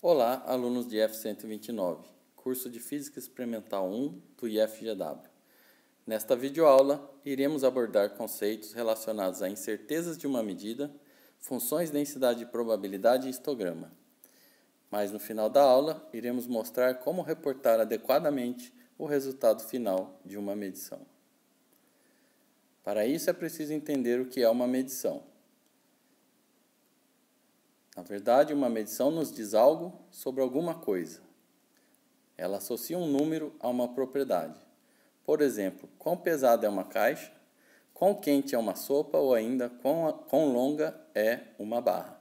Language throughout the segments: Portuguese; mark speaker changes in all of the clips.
Speaker 1: Olá, alunos de F129, curso de Física Experimental 1 do IFGW. Nesta videoaula, iremos abordar conceitos relacionados a incertezas de uma medida, funções de densidade de probabilidade e histograma. Mas no final da aula, iremos mostrar como reportar adequadamente o resultado final de uma medição. Para isso, é preciso entender o que é uma medição. Na verdade, uma medição nos diz algo sobre alguma coisa. Ela associa um número a uma propriedade. Por exemplo, quão pesada é uma caixa, quão quente é uma sopa ou ainda quão longa é uma barra.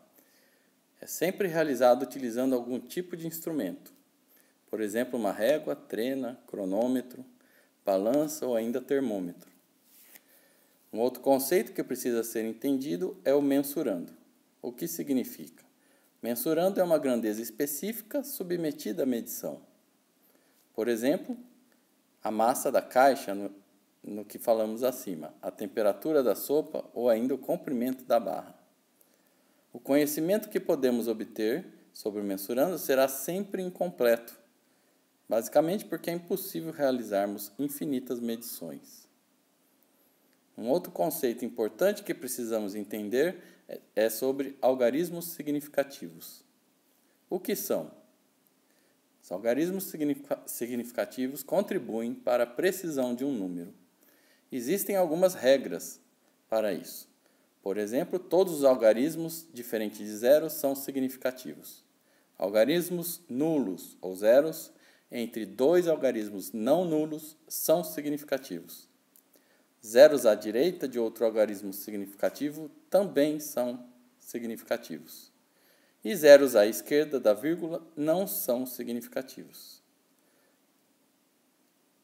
Speaker 1: É sempre realizado utilizando algum tipo de instrumento. Por exemplo, uma régua, trena, cronômetro, balança ou ainda termômetro. Um outro conceito que precisa ser entendido é o mensurando. O que significa? Mensurando é uma grandeza específica submetida à medição. Por exemplo, a massa da caixa, no que falamos acima, a temperatura da sopa ou ainda o comprimento da barra. O conhecimento que podemos obter sobre o mensurando será sempre incompleto, basicamente porque é impossível realizarmos infinitas medições. Um outro conceito importante que precisamos entender é sobre algarismos significativos. O que são? Os algarismos significativos contribuem para a precisão de um número. Existem algumas regras para isso. Por exemplo, todos os algarismos diferentes de zero são significativos. Algarismos nulos ou zeros entre dois algarismos não nulos são significativos. Zeros à direita de outro algarismo significativo também são significativos. E zeros à esquerda da vírgula não são significativos.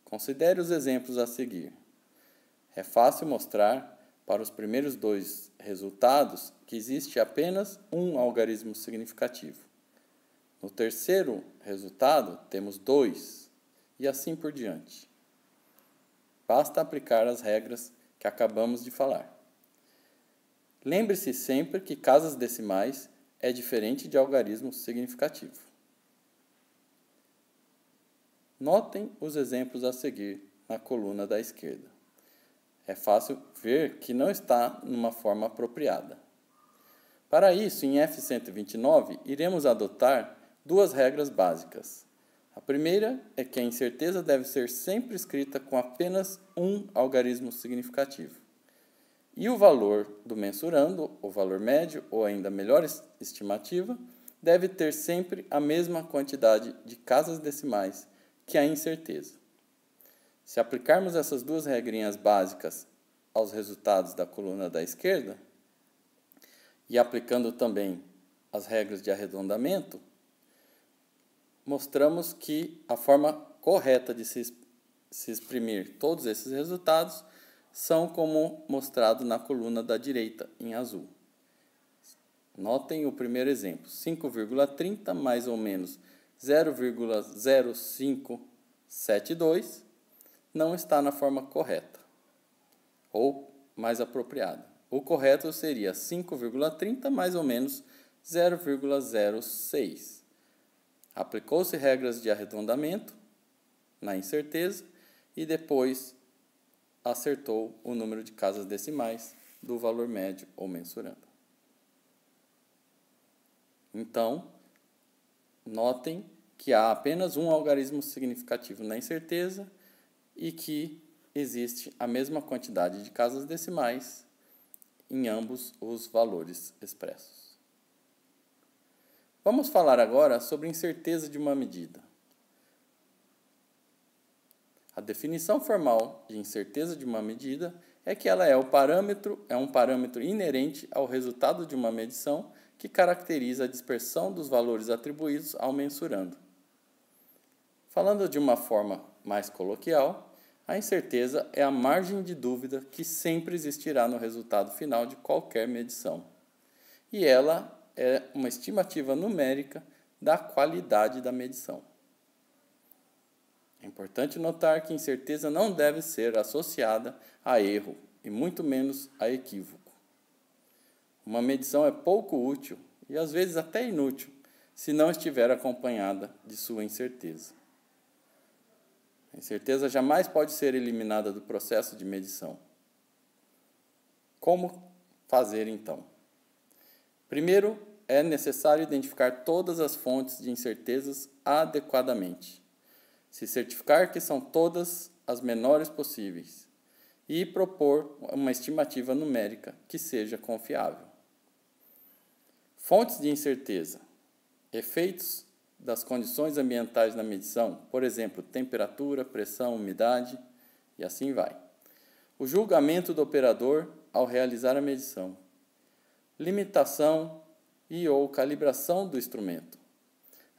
Speaker 1: Considere os exemplos a seguir. É fácil mostrar, para os primeiros dois resultados, que existe apenas um algarismo significativo. No terceiro resultado, temos dois, e assim por diante. Basta aplicar as regras que acabamos de falar. Lembre-se sempre que casas decimais é diferente de algarismo significativo. Notem os exemplos a seguir na coluna da esquerda. É fácil ver que não está numa forma apropriada. Para isso, em F129, iremos adotar duas regras básicas. A primeira é que a incerteza deve ser sempre escrita com apenas um algarismo significativo. E o valor do mensurando, o valor médio, ou ainda melhor estimativa, deve ter sempre a mesma quantidade de casas decimais que a incerteza. Se aplicarmos essas duas regrinhas básicas aos resultados da coluna da esquerda, e aplicando também as regras de arredondamento, mostramos que a forma correta de se exprimir todos esses resultados são como mostrado na coluna da direita, em azul. Notem o primeiro exemplo, 5,30 mais ou menos 0,0572 não está na forma correta, ou mais apropriada. O correto seria 5,30 mais ou menos 0,06. Aplicou-se regras de arredondamento na incerteza e depois acertou o número de casas decimais do valor médio ou mensurando. Então, notem que há apenas um algarismo significativo na incerteza e que existe a mesma quantidade de casas decimais em ambos os valores expressos. Vamos falar agora sobre incerteza de uma medida. A definição formal de incerteza de uma medida é que ela é um parâmetro inerente ao resultado de uma medição que caracteriza a dispersão dos valores atribuídos ao mensurando. Falando de uma forma mais coloquial, a incerteza é a margem de dúvida que sempre existirá no resultado final de qualquer medição. E ela é uma estimativa numérica da qualidade da medição. É importante notar que incerteza não deve ser associada a erro e muito menos a equívoco. Uma medição é pouco útil e às vezes até inútil se não estiver acompanhada de sua incerteza. A incerteza jamais pode ser eliminada do processo de medição. Como fazer, então? Primeiro, é necessário identificar todas as fontes de incertezas adequadamente, se certificar que são todas as menores possíveis e propor uma estimativa numérica que seja confiável. Fontes de incerteza. Efeitos das condições ambientais na medição, por exemplo, temperatura, pressão, umidade e assim vai. O julgamento do operador ao realizar a medição. Limitação e ou calibração do instrumento.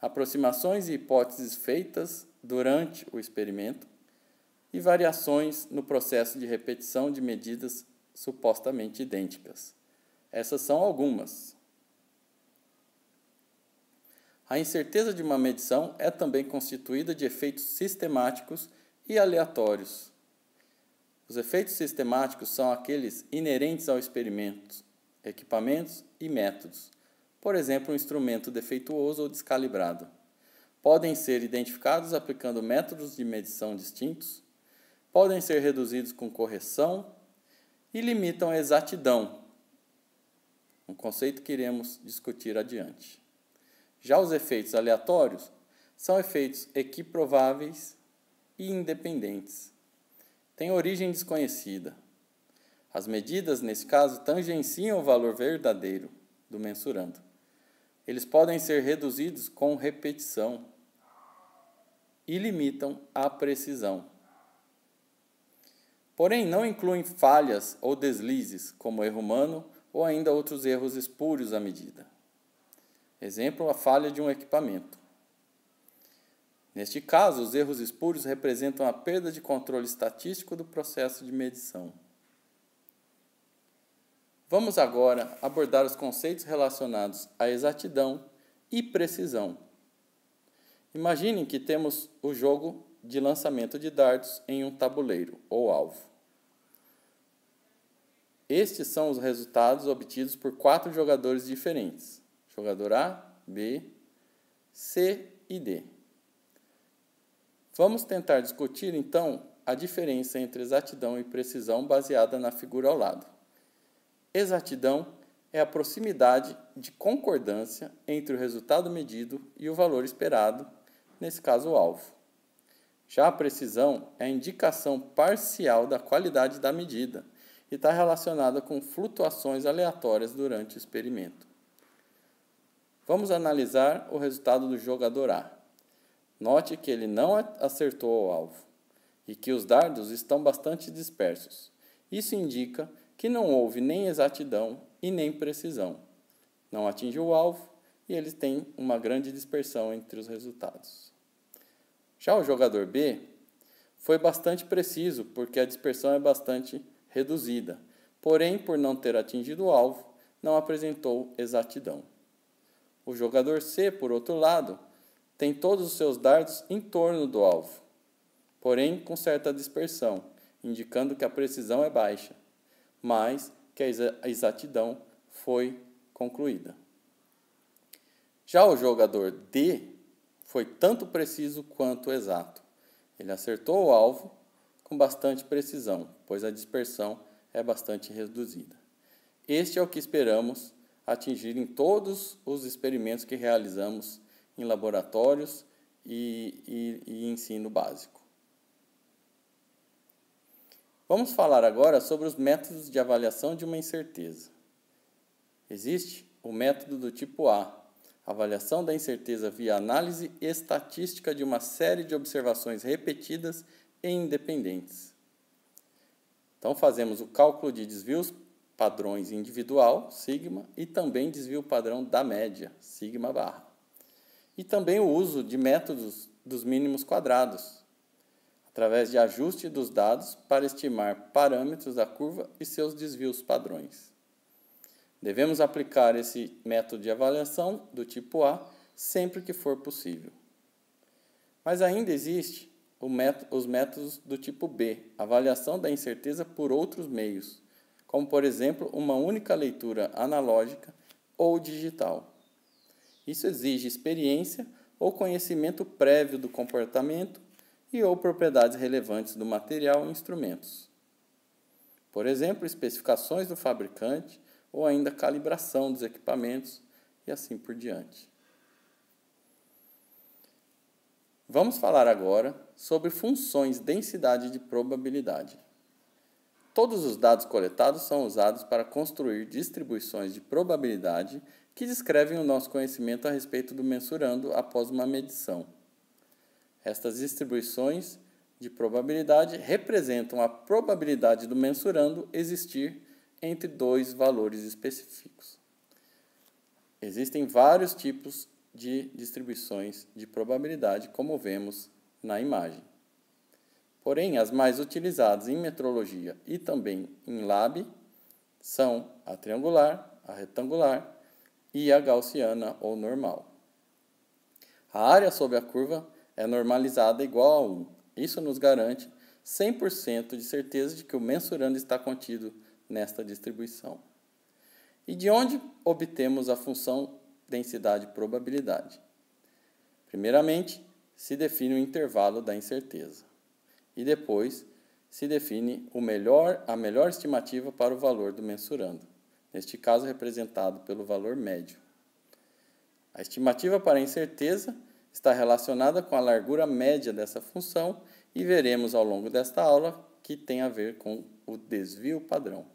Speaker 1: Aproximações e hipóteses feitas durante o experimento e variações no processo de repetição de medidas supostamente idênticas. Essas são algumas. A incerteza de uma medição é também constituída de efeitos sistemáticos e aleatórios. Os efeitos sistemáticos são aqueles inerentes ao experimento, equipamentos e métodos. Por exemplo, um instrumento defeituoso ou descalibrado. Podem ser identificados aplicando métodos de medição distintos, podem ser reduzidos com correção e limitam a exatidão, um conceito que iremos discutir adiante. Já os efeitos aleatórios são efeitos equiprováveis e independentes. Têm origem desconhecida. As medidas, nesse caso, tangenciam o valor verdadeiro do mensurando. Eles podem ser reduzidos com repetição e limitam a precisão. Porém, não incluem falhas ou deslizes, como erro humano ou ainda outros erros espúrios à medida. Exemplo, a falha de um equipamento. Neste caso, os erros espúrios representam a perda de controle estatístico do processo de medição. Vamos agora abordar os conceitos relacionados à exatidão e precisão. Imaginem que temos o jogo de lançamento de dardos em um tabuleiro ou alvo. Estes são os resultados obtidos por 4 jogadores diferentes. Jogador A, B, C e D. Vamos tentar discutir, então, a diferença entre exatidão e precisão baseada na figura ao lado. Exatidão é a proximidade de concordância entre o resultado medido e o valor esperado, nesse caso o alvo. Já a precisão é a indicação parcial da qualidade da medida e está relacionada com flutuações aleatórias durante o experimento. Vamos analisar o resultado do jogador A. Note que ele não acertou o alvo e que os dardos estão bastante dispersos. Isso indica que não houve nem exatidão e nem precisão. Não atingiu o alvo e eles têm uma grande dispersão entre os resultados. Já o jogador B foi bastante preciso porque a dispersão é bastante reduzida, porém, por não ter atingido o alvo, não apresentou exatidão. O jogador C, por outro lado, tem todos os seus dardos em torno do alvo, porém com certa dispersão, indicando que a precisão é baixa, mas que a exatidão foi concluída. Já o jogador D foi tanto preciso quanto exato. Ele acertou o alvo com bastante precisão, pois a dispersão é bastante reduzida. Este é o que esperamos atingir em todos os experimentos que realizamos em laboratórios e ensino básico. Vamos falar agora sobre os métodos de avaliação de uma incerteza. Existe o método do tipo A, avaliação da incerteza via análise estatística de uma série de observações repetidas e independentes. Então, fazemos o cálculo de desvios padrões individual, sigma, e também desvio padrão da média, sigma barra. E também o uso de métodos dos mínimos quadrados, através de ajuste dos dados para estimar parâmetros da curva e seus desvios padrões. Devemos aplicar esse método de avaliação do tipo A sempre que for possível. Mas ainda existe os métodos do tipo B, avaliação da incerteza por outros meios, como, por exemplo, uma única leitura analógica ou digital. Isso exige experiência ou conhecimento prévio do comportamento e ou propriedades relevantes do material e instrumentos. Por exemplo, especificações do fabricante ou ainda calibração dos equipamentos e assim por diante. Vamos falar agora sobre funções densidade de probabilidade. Todos os dados coletados são usados para construir distribuições de probabilidade que descrevem o nosso conhecimento a respeito do mensurando após uma medição. Estas distribuições de probabilidade representam a probabilidade do mensurando existir entre dois valores específicos. Existem vários tipos de distribuições de probabilidade, como vemos na imagem. Porém, as mais utilizadas em metrologia e também em lab são a triangular, a retangular e a gaussiana ou normal. A área sob a curva é normalizada igual a 1. Isso nos garante 100% de certeza de que o mensurando está contido nesta distribuição. E de onde obtemos a função densidade-probabilidade? Primeiramente, se define o intervalo da incerteza. E depois, se define a melhor estimativa para o valor do mensurando, neste caso representado pelo valor médio. A estimativa para a incerteza está relacionada com a largura média dessa função e veremos ao longo desta aula que tem a ver com o desvio padrão.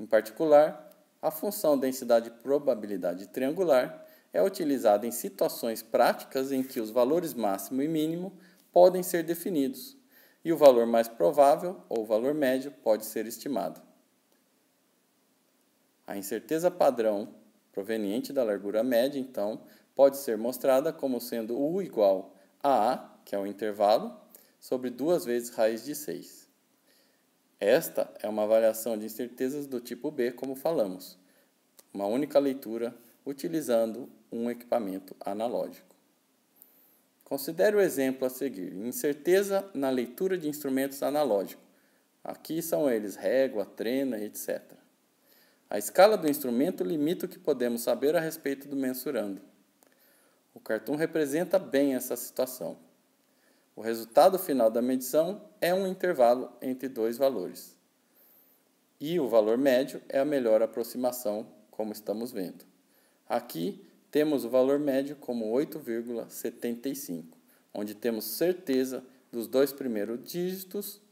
Speaker 1: Em particular, a função densidade-probabilidade triangular é utilizada em situações práticas em que os valores máximo e mínimo podem ser definidos e o valor mais provável ou valor médio pode ser estimado. A incerteza padrão proveniente da largura média, então, pode ser mostrada como sendo U igual a A, que é o intervalo, sobre 2 vezes raiz de 6. Esta é uma variação de incertezas do tipo B, como falamos, uma única leitura utilizando um equipamento analógico. Considere o exemplo a seguir. Incerteza na leitura de instrumentos analógicos. Aqui são eles régua, trena, etc. A escala do instrumento limita o que podemos saber a respeito do mensurando. O cartoon representa bem essa situação. O resultado final da medição é um intervalo entre dois valores. E o valor médio é a melhor aproximação, como estamos vendo. Aqui temos o valor médio como 8,75, onde temos certeza dos 2 primeiros dígitos,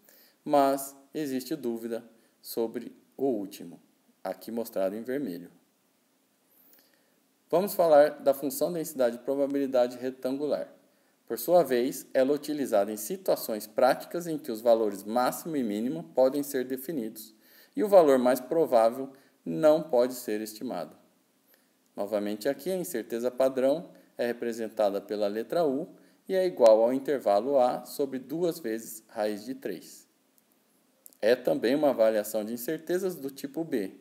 Speaker 1: mas existe dúvida sobre o último, aqui mostrado em vermelho. Vamos falar da função densidade de probabilidade retangular. Por sua vez, ela é utilizada em situações práticas em que os valores máximo e mínimo podem ser definidos e o valor mais provável não pode ser estimado. Novamente aqui, a incerteza padrão é representada pela letra U e é igual ao intervalo A sobre 2 vezes raiz de 3. É também uma variação de incertezas do tipo B,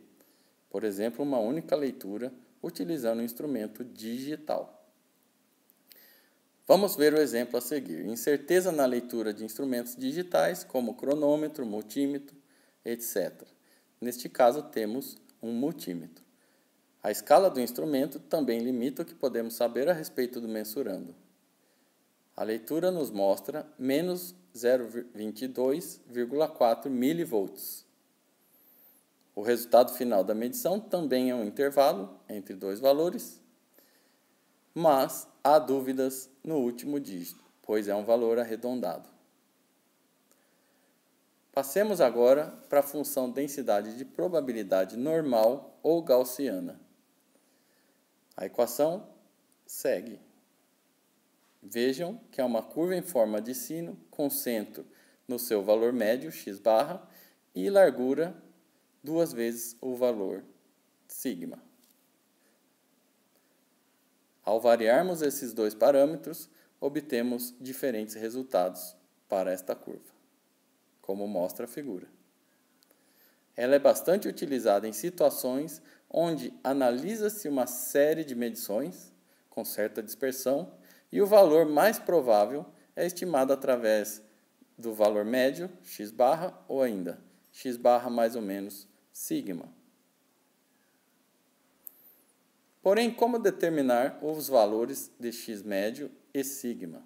Speaker 1: por exemplo, uma única leitura utilizando um instrumento digital. Vamos ver o exemplo a seguir. Incerteza na leitura de instrumentos digitais, como cronômetro, multímetro, etc. Neste caso, temos um multímetro. A escala do instrumento também limita o que podemos saber a respeito do mensurando. A leitura nos mostra menos 0,22,4 mV. O resultado final da medição também é um intervalo entre dois valores, mas há dúvidas no último dígito, pois é um valor arredondado. Passemos agora para a função densidade de probabilidade normal ou gaussiana. A equação segue. Vejam que é uma curva em forma de sino com centro no seu valor médio, x barra, e largura 2 vezes o valor sigma. Ao variarmos esses dois parâmetros, obtemos diferentes resultados para esta curva, como mostra a figura. Ela é bastante utilizada em situações onde analisa-se uma série de medições com certa dispersão e o valor mais provável é estimado através do valor médio, x barra, ou ainda x barra mais ou menos sigma. Porém, como determinar os valores de x médio e sigma?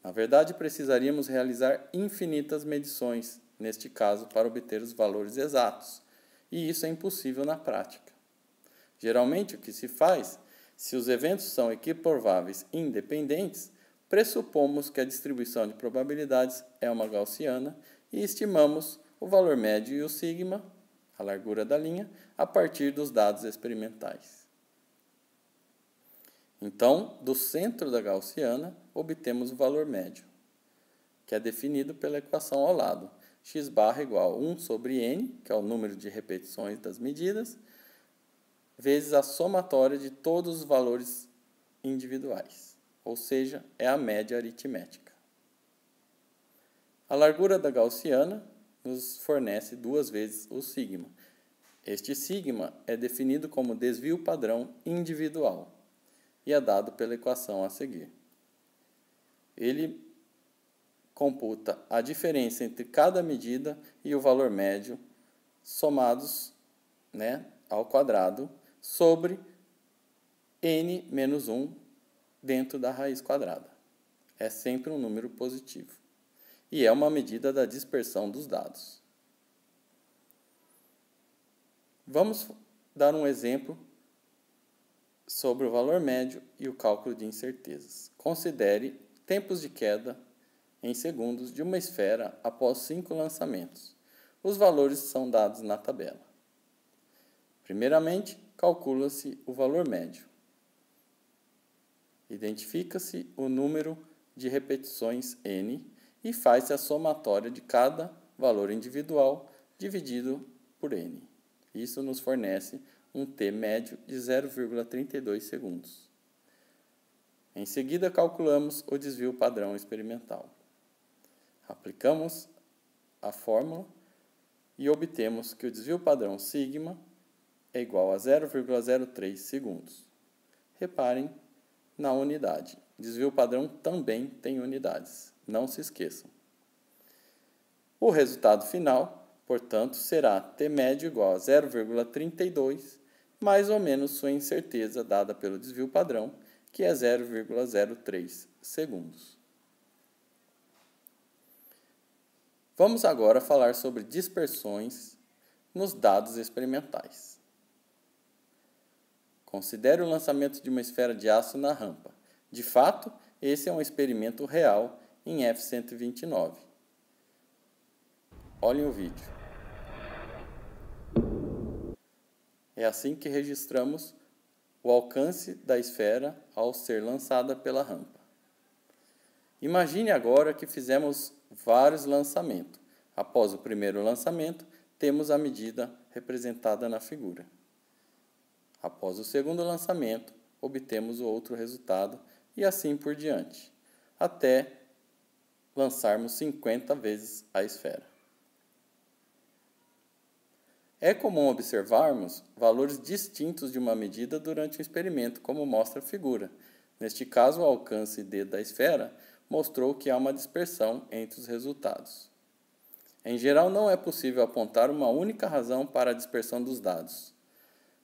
Speaker 1: Na verdade, precisaríamos realizar infinitas medições, neste caso, para obter os valores exatos, e isso é impossível na prática. Geralmente, o que se faz, se os eventos são equiprováveis independentes, pressupomos que a distribuição de probabilidades é uma gaussiana e estimamos o valor médio e o sigma, a largura da linha, a partir dos dados experimentais. Então, do centro da gaussiana, obtemos o valor médio, que é definido pela equação ao lado. X barra igual a 1 sobre n, que é o número de repetições das medidas, vezes a somatória de todos os valores individuais, ou seja, é a média aritmética. A largura da gaussiana nos fornece 2 vezes o sigma. Este sigma é definido como desvio padrão individual e é dado pela equação a seguir. Ele computa a diferença entre cada medida e o valor médio somados, ao quadrado sobre n menos 1 dentro da raiz quadrada. É sempre um número positivo. E é uma medida da dispersão dos dados. Vamos dar um exemplo sobre o valor médio e o cálculo de incertezas. Considere tempos de queda em segundos de uma esfera após 5 lançamentos. Os valores são dados na tabela. Primeiramente, calcula-se o valor médio. Identifica-se o número de repetições n e faz-se a somatória de cada valor individual dividido por n. Isso nos fornece um t médio de 0,32 segundos. Em seguida, calculamos o desvio padrão experimental. Aplicamos a fórmula e obtemos que o desvio padrão sigma é igual a 0,03 segundos. Reparem na unidade. Desvio padrão também tem unidades, não se esqueçam. O resultado final, portanto, será t médio igual a 0,32, mais ou menos sua incerteza dada pelo desvio padrão, que é 0,03 segundos. Vamos agora falar sobre dispersões nos dados experimentais. Considere o lançamento de uma esfera de aço na rampa. De fato, esse é um experimento real em F129. Olhem o vídeo. É assim que registramos o alcance da esfera ao ser lançada pela rampa. Imagine agora que fizemos vários lançamentos. Após o primeiro lançamento, temos a medida representada na figura. Após o segundo lançamento, obtemos o outro resultado e assim por diante, até lançarmos 50 vezes a esfera. É comum observarmos valores distintos de uma medida durante o experimento, como mostra a figura. Neste caso, o alcance d da esfera mostrou que há uma dispersão entre os resultados. Em geral, não é possível apontar uma única razão para a dispersão dos dados.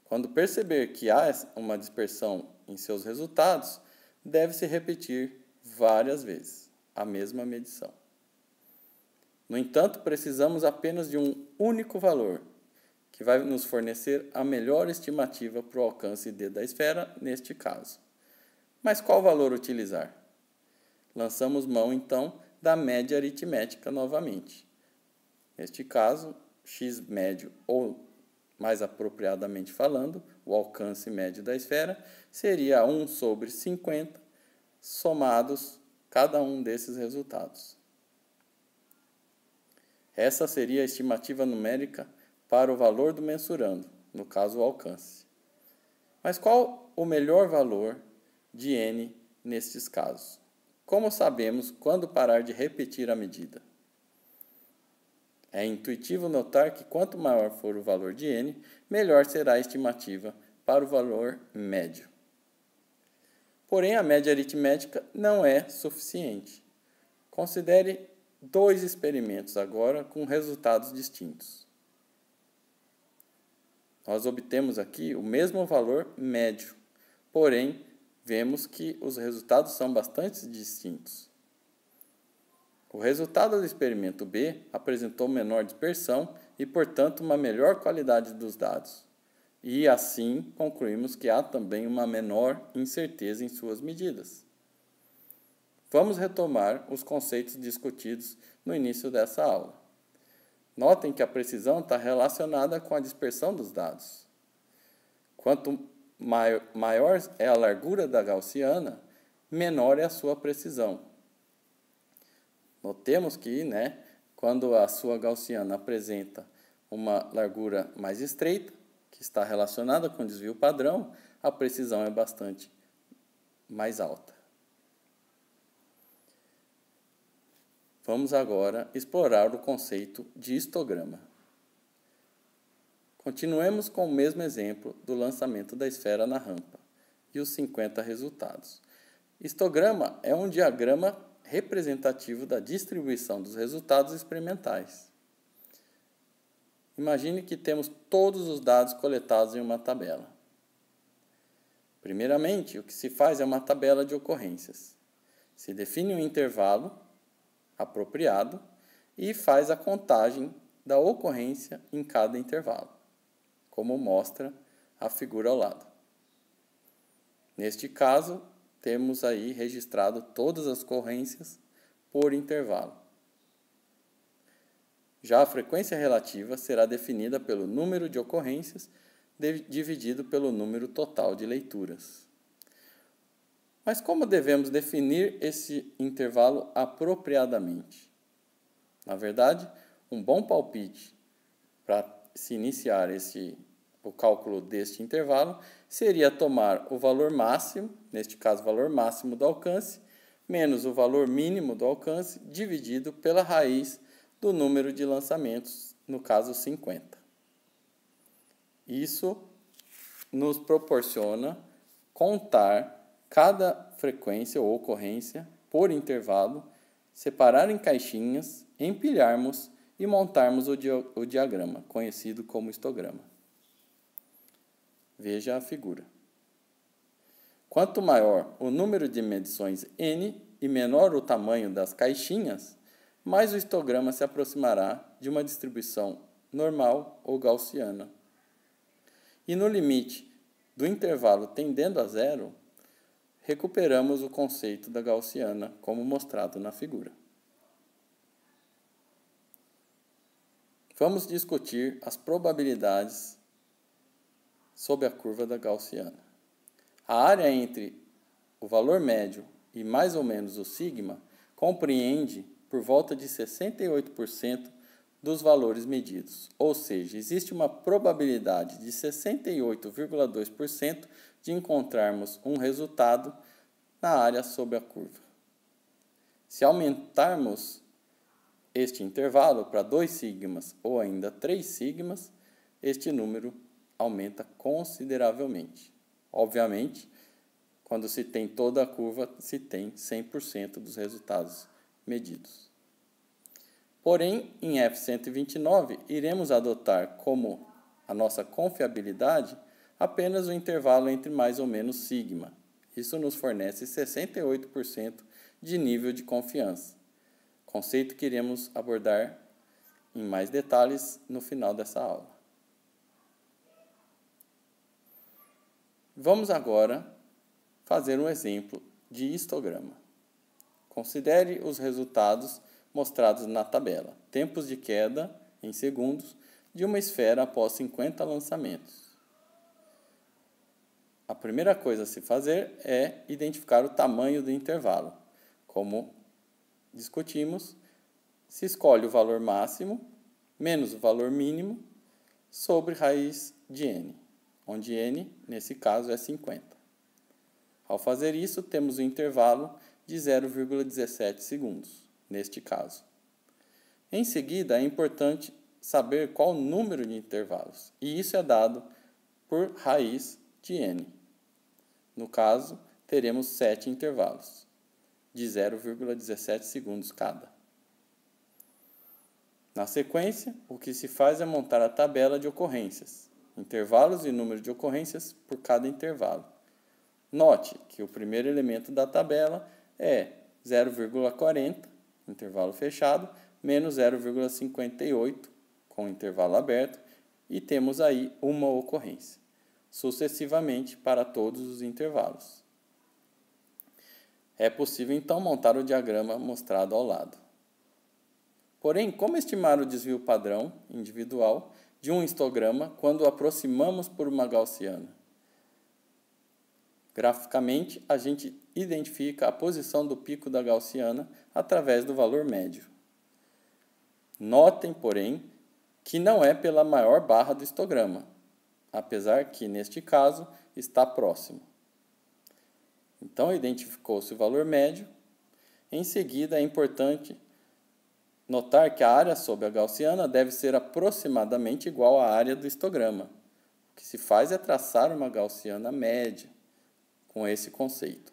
Speaker 1: Quando perceber que há uma dispersão em seus resultados, deve-se repetir várias vezes a mesma medição. No entanto, precisamos apenas de um único valor, que vai nos fornecer a melhor estimativa para o alcance d da esfera neste caso. Mas qual valor utilizar? Lançamos mão, então, da média aritmética novamente. Neste caso, x médio, ou mais apropriadamente falando, o alcance médio da esfera, seria 1 sobre 50, somados cada um desses resultados. Essa seria a estimativa numérica para o valor do mensurando, no caso o alcance. Mas qual o melhor valor de n nestes casos? Como sabemos quando parar de repetir a medida? É intuitivo notar que quanto maior for o valor de n, melhor será a estimativa para o valor médio. Porém, a média aritmética não é suficiente. Considere 2 experimentos agora com resultados distintos. nós obtemos aqui o mesmo valor médio, porém, vemos que os resultados são bastante distintos. O resultado do experimento B apresentou menor dispersão e, portanto, uma melhor qualidade dos dados. E, assim, concluímos que há também uma menor incerteza em suas medidas. Vamos retomar os conceitos discutidos no início dessa aula. Notem que a precisão está relacionada com a dispersão dos dados. Quanto maior é a largura da gaussiana, menor é a sua precisão. Notemos que, quando a sua gaussiana apresenta uma largura mais estreita, que está relacionada com o desvio padrão, a precisão é bastante mais alta. Vamos agora explorar o conceito de histograma. Continuemos com o mesmo exemplo do lançamento da esfera na rampa e os 50 resultados. Histograma é um diagrama representativo da distribuição dos resultados experimentais. Imagine que temos todos os dados coletados em uma tabela. Primeiramente, o que se faz é uma tabela de ocorrências. Se define um intervalo apropriado e faz a contagem da ocorrência em cada intervalo, como mostra a figura ao lado. Neste caso, temos aí registrado todas as ocorrências por intervalo. Já a frequência relativa será definida pelo número de ocorrências dividido pelo número total de leituras. Mas como devemos definir esse intervalo apropriadamente? Na verdade, um bom palpite para se iniciar o cálculo deste intervalo seria tomar o valor máximo, neste caso o valor máximo do alcance, menos o valor mínimo do alcance, dividido pela raiz do número de lançamentos, no caso 50. Isso nos proporciona contar cada frequência ou ocorrência por intervalo, separar em caixinhas, empilharmos e montarmos o diagrama, conhecido como histograma. Veja a figura. Quanto maior o número de medições n e menor o tamanho das caixinhas, mais o histograma se aproximará de uma distribuição normal ou gaussiana. E no limite do intervalo tendendo a zero, recuperamos o conceito da gaussiana, como mostrado na figura. Vamos discutir as probabilidades sob a curva da gaussiana. A área entre o valor médio e mais ou menos o sigma compreende por volta de 68% dos valores medidos, ou seja, existe uma probabilidade de 68,2% de encontrarmos um resultado na área sob a curva. Se aumentarmos este intervalo para 2 sigmas ou ainda 3 sigmas, este número aumenta consideravelmente. Obviamente, quando se tem toda a curva, se tem 100% dos resultados medidos. Porém, em F129, iremos adotar como a nossa confiabilidade apenas o intervalo entre mais ou menos sigma. Isso nos fornece 68% de nível de confiança, conceito que iremos abordar em mais detalhes no final dessa aula. Vamos agora fazer um exemplo de histograma. Considere os resultados mostrados na tabela. Tempos de queda em segundos de uma esfera após 50 lançamentos. A primeira coisa a se fazer é identificar o tamanho do intervalo. Como discutimos, se escolhe o valor máximo menos o valor mínimo sobre raiz de n, onde n, nesse caso, é 50. Ao fazer isso, temos um intervalo de 0,17 segundos, neste caso. Em seguida, é importante saber qual o número de intervalos, e isso é dado por raiz de n. No caso, teremos 7 intervalos, de 0,17 segundos cada. Na sequência, o que se faz é montar a tabela de ocorrências. intervalos e número de ocorrências por cada intervalo. Note que o primeiro elemento da tabela é 0,40, intervalo fechado, menos 0,58, com intervalo aberto, e temos aí uma ocorrência, sucessivamente para todos os intervalos. É possível, então, montar o diagrama mostrado ao lado. Porém, como estimar o desvio padrão individual de um histograma quando o aproximamos por uma gaussiana? Graficamente, a gente identifica a posição do pico da gaussiana através do valor médio. Notem, porém, que não é pela maior barra do histograma, apesar que, neste caso, está próximo. Então, identificou-se o valor médio. Em seguida, é importante notar que a área sob a gaussiana deve ser aproximadamente igual à área do histograma. O que se faz é traçar uma gaussiana média com esse conceito.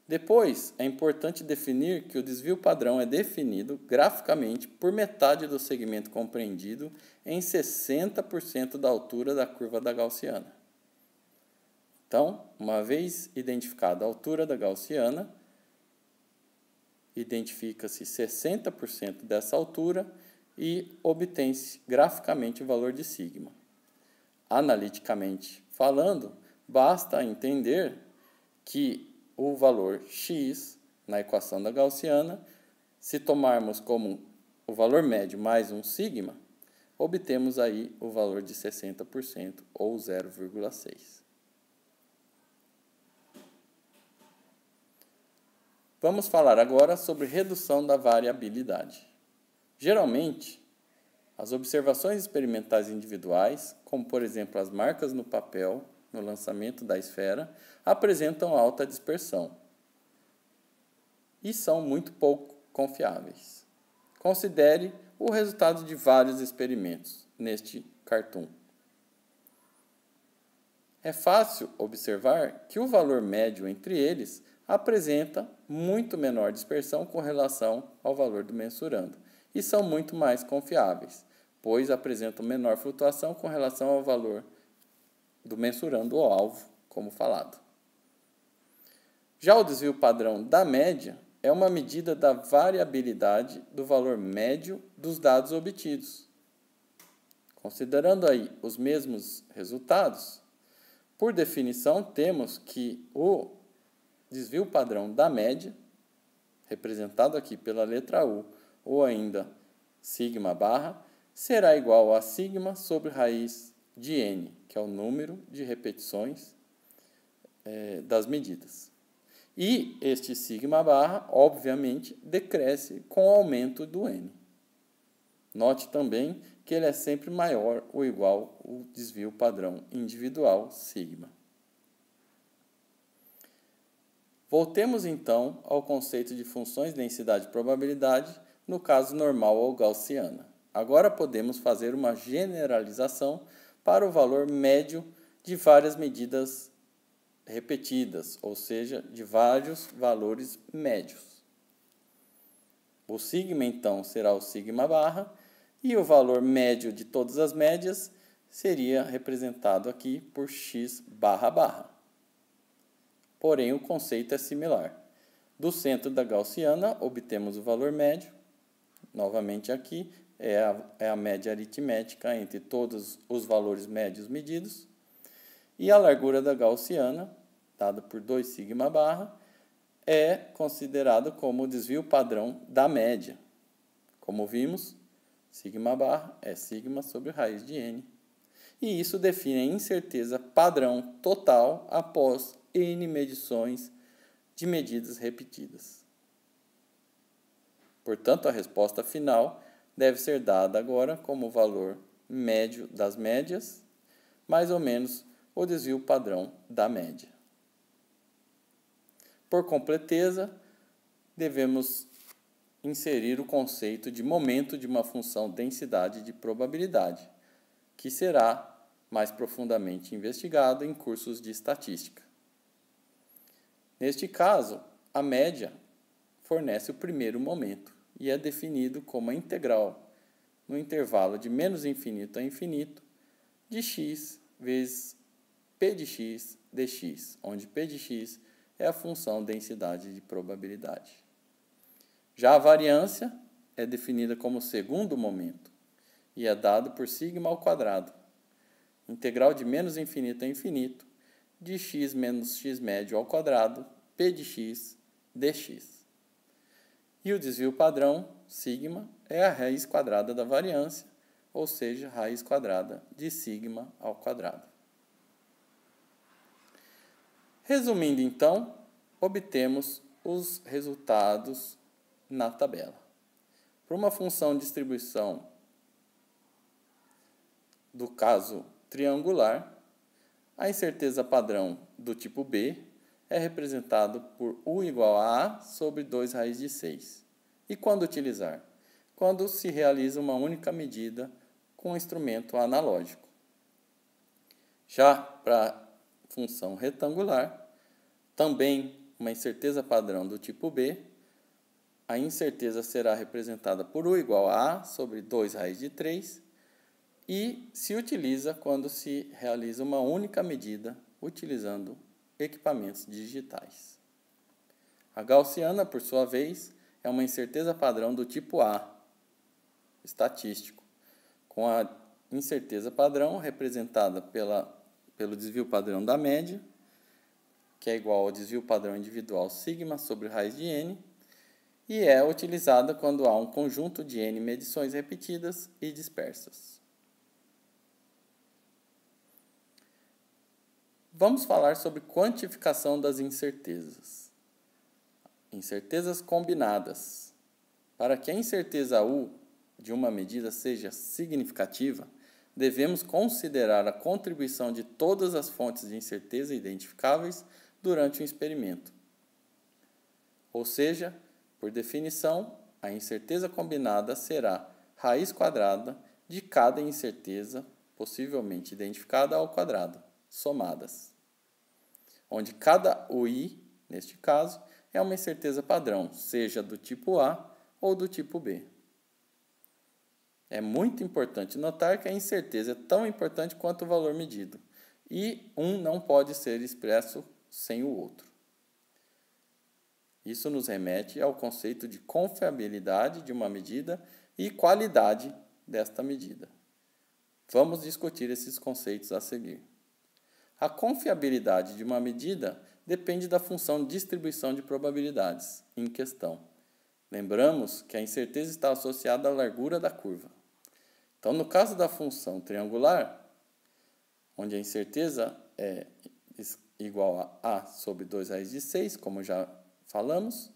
Speaker 1: Depois, é importante definir que o desvio padrão é definido graficamente por metade do segmento compreendido em 60% da altura da curva da gaussiana. Então, uma vez identificada a altura da gaussiana, identifica-se 60% dessa altura e obtém-se graficamente o valor de sigma. Analiticamente falando, basta entender que o valor x na equação da gaussiana, se tomarmos como o valor médio mais um sigma, obtemos aí o valor de 60% ou 0,6. Vamos falar agora sobre redução da variabilidade. Geralmente, as observações experimentais individuais, como por exemplo as marcas no papel no lançamento da esfera, apresentam alta dispersão e são muito pouco confiáveis. Considere o resultado de vários experimentos neste cartoon. É fácil observar que o valor médio entre eles apresenta muito menor dispersão com relação ao valor do mensurando e são muito mais confiáveis, pois apresentam menor flutuação com relação ao valor do mensurando o alvo, como falado. Já o desvio padrão da média é uma medida da variabilidade do valor médio dos dados obtidos. Considerando aí os mesmos resultados, por definição, temos que o desvio padrão da média, representado aqui pela letra U, ou ainda sigma barra, será igual a sigma sobre raiz de n, que é o número de repetições das medidas. E este sigma barra, obviamente, decresce com o aumento do n. Note também que ele é sempre maior ou igual ao desvio padrão individual, sigma. Voltemos então ao conceito de funções densidade e probabilidade no caso normal ou gaussiana. Agora podemos fazer uma generalização para o valor médio de várias medidas repetidas, ou seja, de vários valores médios. O sigma, então, será o sigma barra, e o valor médio de todas as médias seria representado aqui por x barra barra. Porém, o conceito é similar. Do centro da gaussiana, obtemos o valor médio. Novamente aqui, é a média aritmética entre todos os valores médios medidos. E a largura da gaussiana, dada por 2 sigma barra, é considerado como o desvio padrão da média. Como vimos, sigma barra é sigma sobre raiz de n. E isso define a incerteza padrão total após n medições de medidas repetidas. Portanto, a resposta final deve ser dada agora como o valor médio das médias, mais ou menos o desvio padrão da média. Por completeza, devemos inserir o conceito de momento de uma função densidade de probabilidade, que será mais profundamente investigado em cursos de estatística. Neste caso, a média fornece o primeiro momento e é definido como a integral no intervalo de menos infinito a infinito de x vezes p de x dx, onde p de x é a função densidade de probabilidade. Já a variância é definida como segundo momento e é dado por sigma ao quadrado, integral de menos infinito a infinito, de x menos x médio ao quadrado, p de x dx. E o desvio padrão, sigma, é a raiz quadrada da variância, ou seja, raiz quadrada de sigma ao quadrado. Resumindo, então, obtemos os resultados na tabela. Para uma função de distribuição do caso triangular, a incerteza padrão do tipo B é representado por U igual a sobre 2 raiz de 6. E quando utilizar? Quando se realiza uma única medida com um instrumento analógico. Já para a função retangular, também uma incerteza padrão do tipo B, a incerteza será representada por U igual a sobre 2 raiz de 3 e se utiliza quando se realiza uma única medida utilizando equipamentos digitais. A gaussiana, por sua vez, é uma incerteza padrão do tipo A, estatístico, com a incerteza padrão representada pelo desvio padrão da média, que é igual ao desvio padrão individual sigma sobre raiz de n, e é utilizada quando há um conjunto de n medições repetidas e dispersas. Vamos falar sobre quantificação das incertezas. Incertezas combinadas. Para que a incerteza U de uma medida seja significativa, devemos considerar a contribuição de todas as fontes de incerteza identificáveis durante o experimento. Ou seja, por definição, a incerteza combinada será raiz quadrada de cada incerteza possivelmente identificada ao quadrado, somadas, onde cada UI, neste caso, é uma incerteza padrão, seja do tipo A ou do tipo B. É muito importante notar que a incerteza é tão importante quanto o valor medido, e um não pode ser expresso sem o outro. Isso nos remete ao conceito de confiabilidade de uma medida e qualidade desta medida. Vamos discutir esses conceitos a seguir. A confiabilidade de uma medida depende da função de distribuição de probabilidades em questão. Lembramos que a incerteza está associada à largura da curva. Então, no caso da função triangular, onde a incerteza é igual a sobre 2 raiz de 6, como já falamos,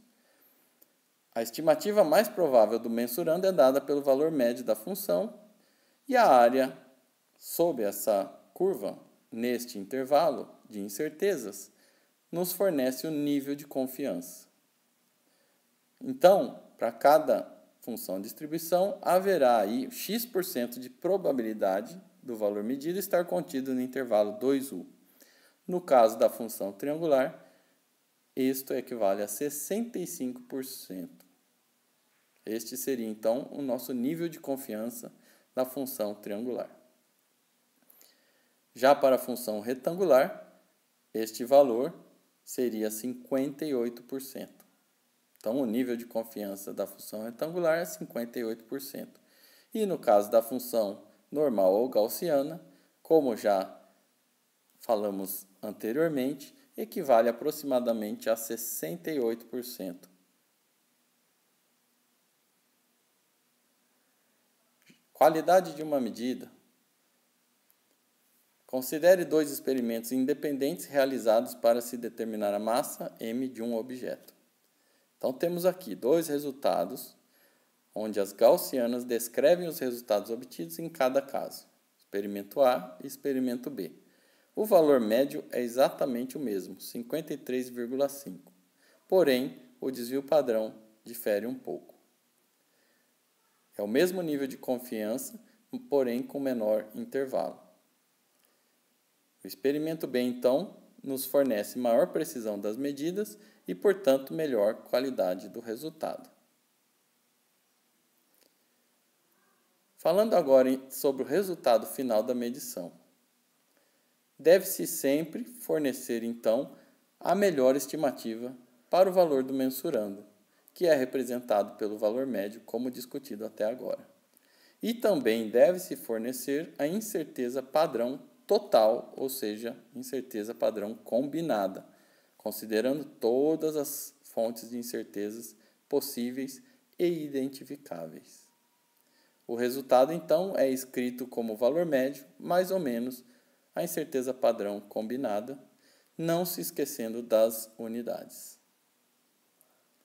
Speaker 1: a estimativa mais provável do mensurando é dada pelo valor médio da função e a área sob essa curva, neste intervalo de incertezas, nos fornece o nível de confiança. Então, para cada função de distribuição, haverá aí x% de probabilidade do valor medido estar contido no intervalo 2u. No caso da função triangular, isto equivale a 65%. Este seria, então, o nosso nível de confiança da função triangular. Já para a função retangular, este valor seria 58%. Então, o nível de confiança da função retangular é 58%. E no caso da função normal ou gaussiana, como já falamos anteriormente, equivale aproximadamente a 68%. Qualidade de uma medida. Considere 2 experimentos independentes realizados para se determinar a massa m de um objeto. Então, temos aqui 2 resultados, onde as gaussianas descrevem os resultados obtidos em cada caso, experimento A e experimento B. O valor médio é exatamente o mesmo, 53,5. Porém, o desvio padrão difere um pouco. É o mesmo nível de confiança, porém com menor intervalo. O experimento B, então, nos fornece maior precisão das medidas e, portanto, melhor qualidade do resultado. Falando agora sobre o resultado final da medição. Deve-se sempre fornecer, então, a melhor estimativa para o valor do mensurando, que é representado pelo valor médio, como discutido até agora. E também deve-se fornecer a incerteza padrão total, ou seja, incerteza padrão combinada, considerando todas as fontes de incertezas possíveis e identificáveis. O resultado, então, é escrito como valor médio, mais ou menos, a incerteza padrão combinada, não se esquecendo das unidades.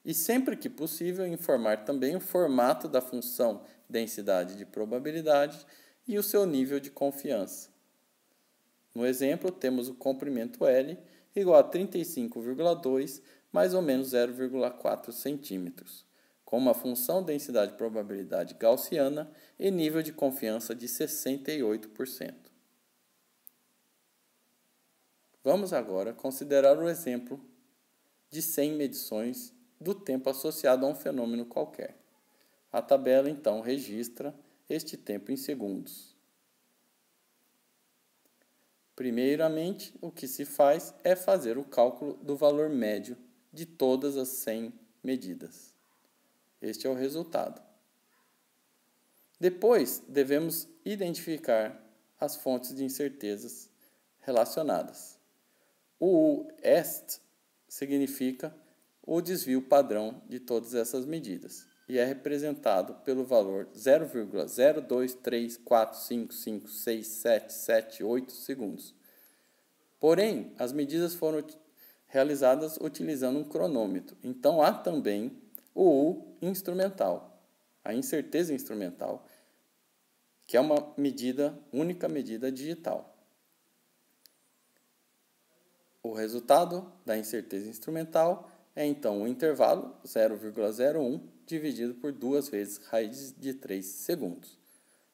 Speaker 1: E sempre que possível, informar também o formato da função densidade de probabilidade e o seu nível de confiança. No exemplo, temos o comprimento L igual a 35,2 mais ou menos 0,4 centímetros, com uma função densidade de probabilidade gaussiana e nível de confiança de 68%. Vamos agora considerar o exemplo de 100 medições do tempo associado a um fenômeno qualquer. A tabela, então, registra este tempo em segundos. Primeiramente, o que se faz é fazer o cálculo do valor médio de todas as 100 medidas. Este é o resultado. Depois, devemos identificar as fontes de incertezas relacionadas. O est significa o desvio padrão de todas essas medidas e é representado pelo valor 0,02345567778 segundos. Porém, as medidas foram realizadas utilizando um cronômetro, então há também o U instrumental, a incerteza instrumental, que é uma única medida digital. O resultado da incerteza instrumental é, então, o intervalo 0,01 dividido por 2 vezes raiz de 3 segundos.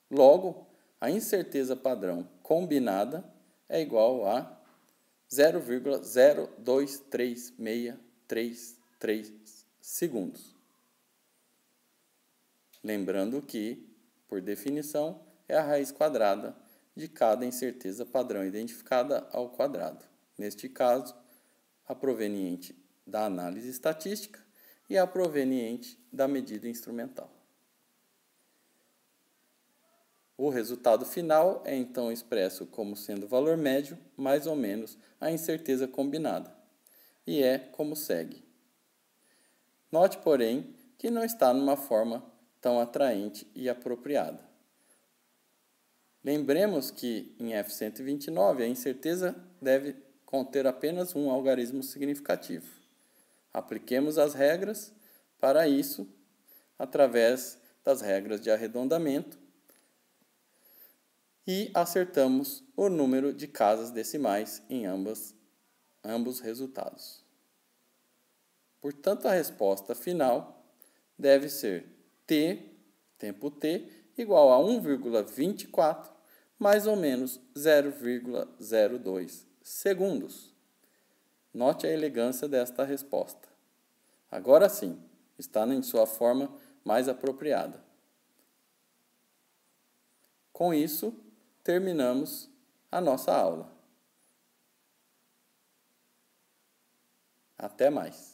Speaker 1: Logo, a incerteza padrão combinada é igual a 0,023633 segundos. Lembrando que, por definição, é a raiz quadrada de cada incerteza padrão identificada ao quadrado. Neste caso, a proveniente da análise estatística e a proveniente da medida instrumental. O resultado final é então expresso como sendo o valor médio, mais ou menos, a incerteza combinada, e é como segue. Note, porém, que não está numa forma tão atraente e apropriada. Lembremos que, em F129, a incerteza deve conter apenas um algarismo significativo. Apliquemos as regras para isso através das regras de arredondamento e acertamos o número de casas decimais em ambos resultados. Portanto, a resposta final deve ser t, tempo t, igual a 1,24 mais ou menos 0,02 segundos. Note a elegância desta resposta. Agora sim, está em sua forma mais apropriada. Com isso, terminamos a nossa aula. Até mais.